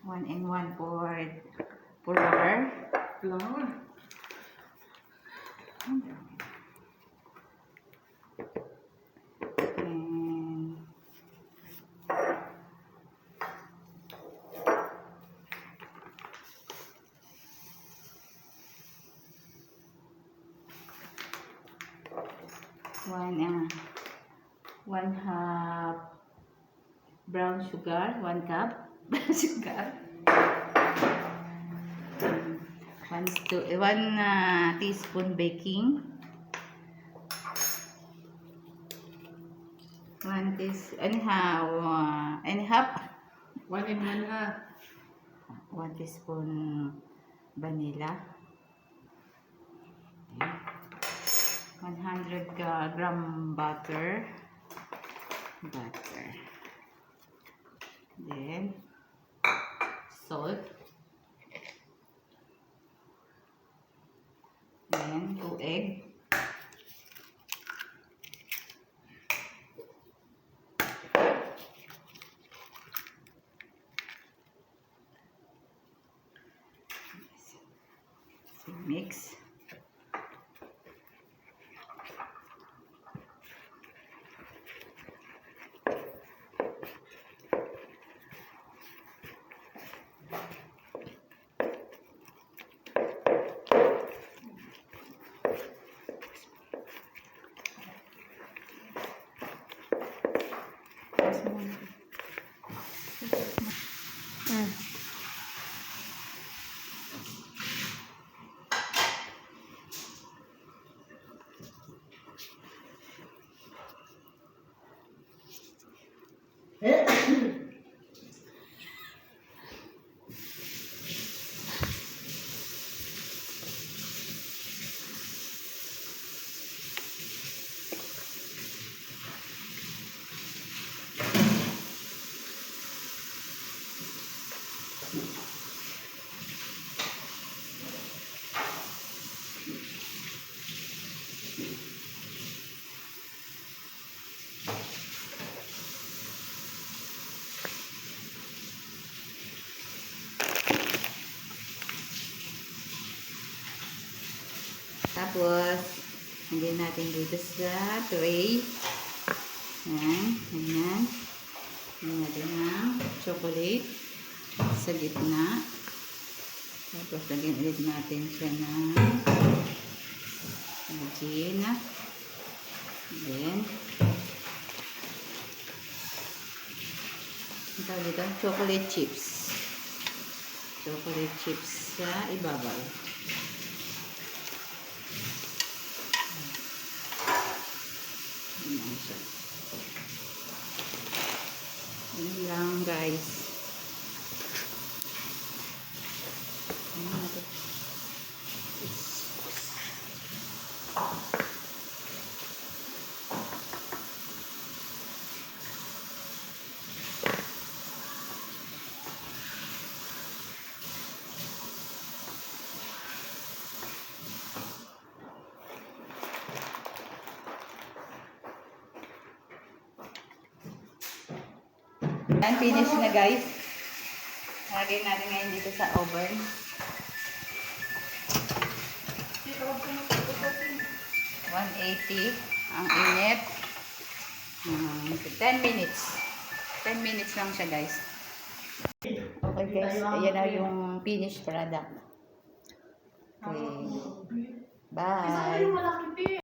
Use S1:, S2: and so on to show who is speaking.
S1: 1 and 1 for flour.
S2: Flour.
S1: And one half brown sugar, 1 cup brown sugar. 1 teaspoon baking. 1 teaspoon and a half.
S2: 1 and 1/2.
S1: 1 teaspoon vanilla. 100 gram butter. Then salt. Then 2 egg. So mix. Tapos, lagyan natin dito sa tray. Yan, ganyan. Lagyan natin ng chocolate sa gitna. Tapos, lagyan ulit natin siya ng gin. Then, dito, chocolate chips. Chocolate chips sa ibabaw. Yan lang guys. Yan, finish na guys. Lagay natin ngayon dito sa oven. 180 ang init. 10 minutes. 10 minutes lang siya guys. Okay guys, ayan na yung finished product. Okay. Bye.